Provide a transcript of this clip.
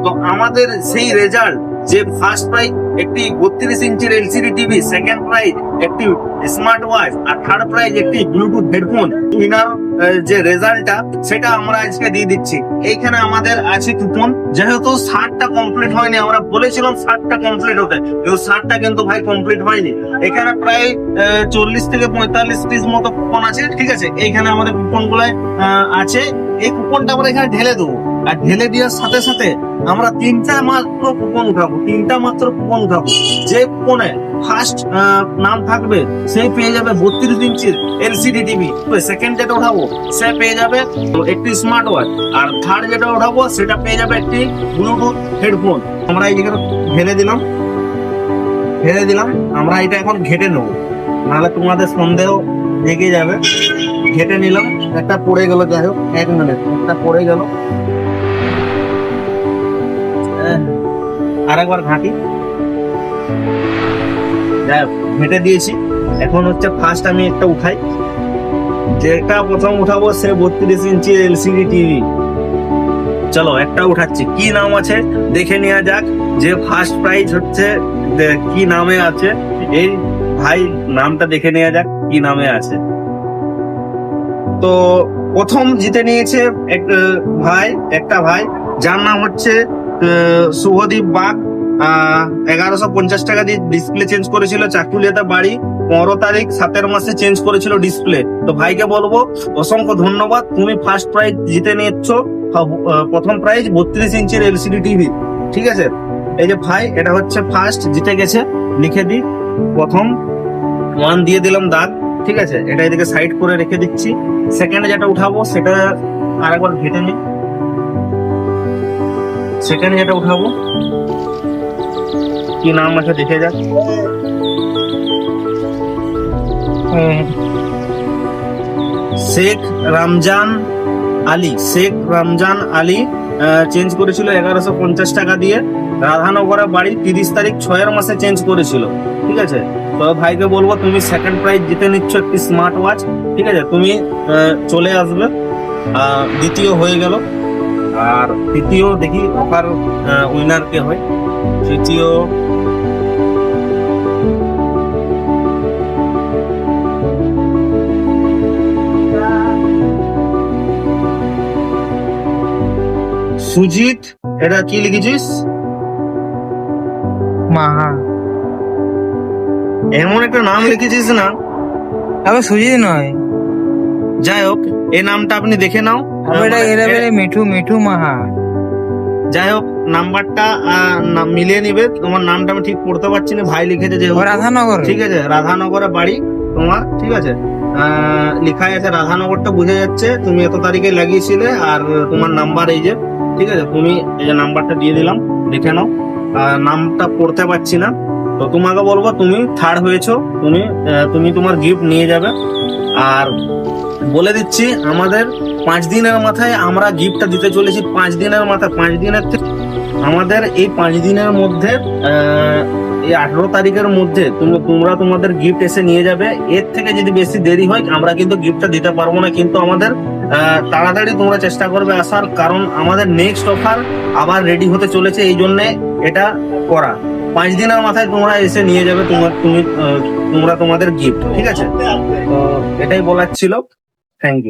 তো আমাদের সেই রেজাল্ট যে ফার্স্ট প্রাইজ একটি 32 ইঞ্চির এলসিডি টিভি, সেকেন্ড প্রাইজ একটি স্মার্ট ওয়াচ, আর থার্ড প্রাইজ একটি ব্লুটুথ হেডফোন, উইনার যে রেজাল্টটা সেটা আমরা আজকে দিয়ে দিচ্ছি। এইখানে আমাদের আছে কুপন। যেহেতু 60টা কমপ্লিট হয়নি, আমরা বলেছিলাম 60টা কমপ্লিট হতে, কিন্তু 60টা কিন্তু ভাই কমপ্লিট হয়নি। এখানে প্রায় 40 থেকে 45 পিস মতো কুপন আছে, ঠিক আছে। এইখানে আমাদের কুপন গুলো আছে। এই কুপনটা আমরা এখানে ঢেলে দেবো, আর ঢেলে দেওয়ার সাথে সাথে আমরা তিনটা মাত্র কুপন উঠাবো। যে কুপনে ফার্স্ট নাম থাকবে সেই পেয়ে যাবে 32 ইঞ্চির এলসিডি টিভি। সেকেন্ড যেটা উঠাবো সে পেয়ে যাবে একটি স্মার্ট ওয়াচ, আর থার্ড যেটা উঠাবো সেটা পেয়ে যাবে একটি ব্লুটুথ হেডফোন। আমরা এই জায়গাটা ঢেলে দিলাম। আমরা এটা এখন ঘেটে নেবো, নাহলে তোমাদের সন্দেহ জেগে যাবে। ঘেটে নিলাম, একটা পড়ে গেল, যাই হোক 1 মিনিট, একটা পড়ে গেল। আরেকবার ঘাঁটি, যাই হোক ঘেটে দিয়েছি। এখন হচ্ছে ফার্স্ট আমি একটা উঠাই। যেটা প্রথম উঠাবো সে 32 ইঞ্চি এলসিডি টিভি। চলো একটা উঠাচ্ছি, কি নাম আছে দেখে নেওয়া যাক। যে ফার্স্ট প্রাইজ হচ্ছে কি নামে আছে, এই ভাই নামটা দেখে নেওয়া যাক কি নামে আছে। তো প্রথম জিতে নিয়েছে একটা ভাই যার নাম হচ্ছে শুভদীপ বাগ। 1150 টাকা দিয়ে ডিসপ্লে চেঞ্জ করেছিল। চাকুলিয়াতে বাড়ি, 15 তারিখ 7 মাসে চেঞ্জ করেছিল ডিসপ্লে। তো ভাইকে বলবো অসংখ্য ধন্যবাদ, তুমি ফার্স্ট প্রাইজ জিতে নিচ্ছ। প্রথম প্রাইজ 32 ইঞ্চির এলসিডি টিভি, ঠিক আছে। এই যে ভাই, এটা হচ্ছে ফার্স্ট জিতে গেছে, লিখে দিই। প্রথম 1 দিয়ে দিলাম দাগ, ঠিক আছে। এটা এদিকে সাইড করে রেখে দিচ্ছি। সেকেন্ডে যেটা উঠাবো সেটা আরেকবার ঘেটে নিই। সেকেন্ডে যেটা উঠাবো কি নাম আছে দেখে যাক। শেখ রমজান আলী চেঞ্জ করেছিল 1150 টাকা দিয়ে। রাধানগরে বাড়ি, 30 তারিখ 6 মাসে চেঞ্জ করেছিল, ঠিক আছে। তো ভাইকে বলবো তুমি সেকেন্ড প্রাইজ জিতে নিচ্ছ একটি স্মার্ট ওয়াচ, ঠিক আছে। তুমি চলে আসবে। দ্বিতীয় হয়ে গেল, আর তৃতীয় দেখি ওখার উইনার কে হয়। তৃতীয় সুজিত। এটা কি লিখেছিস? মাহা। এমন একটা নাম লিখেছিস না। আবার সুজিত নয়, যাই হোক এই নামটা আপনি দেখে নাও। মিঠু মাহা। যাই হোক নাম্বারটা মিলিয়ে নিবে। তোমার নামটা আমি ঠিক পড়তে পারছি না, ভাই লিখেছে যে রাধানগর, ঠিক আছে। রাধানগরে বাড়ি তোমার, ঠিক আছে। লেখা আছে রাধানগরটা বোঝা যাচ্ছে। তুমি এত তারিখে লাগিয়েছিলে, আর তোমার নাম্বার এই যে, ঠিক আছে। তুমি এই যে নাম্বারটা দিয়ে দিলাম, দেখে নাও। নামটা পড়তে পারছি না, তো তোমাকে বলবো তুমি থার্ড হয়েছো। তুমি তোমার গিফট নিয়ে যাবে। আর বলে দিচ্ছি আমাদের 5 দিনের মাথায় আমরা গিফটটা দিতে চলেছি। 5 দিনের মাথায়, 5 দিনের থেকে আমাদের এই 5 দিনের মধ্যে এই 18 তারিখের মধ্যে তোমরা তোমাদের গিফট এসে নিয়ে যাবে। এর থেকে যদি বেশি দেরি হয় আমরা কিন্তু গিফটটা দিতে পারবো না। কিন্তু আমাদের তাড়াতাড়ি তোমরা চেষ্টা করবে আসার, কারণ আমাদের নেক্সট অফার আবার রেডি হতে চলেছে, এই জন্য এটা করা। 5 দিনের মাথায় তোমরা এসে নিয়ে যাবে তোমরা তোমাদের গিফট, ঠিক আছে। তো এটাই বলার ছিল। Thank you.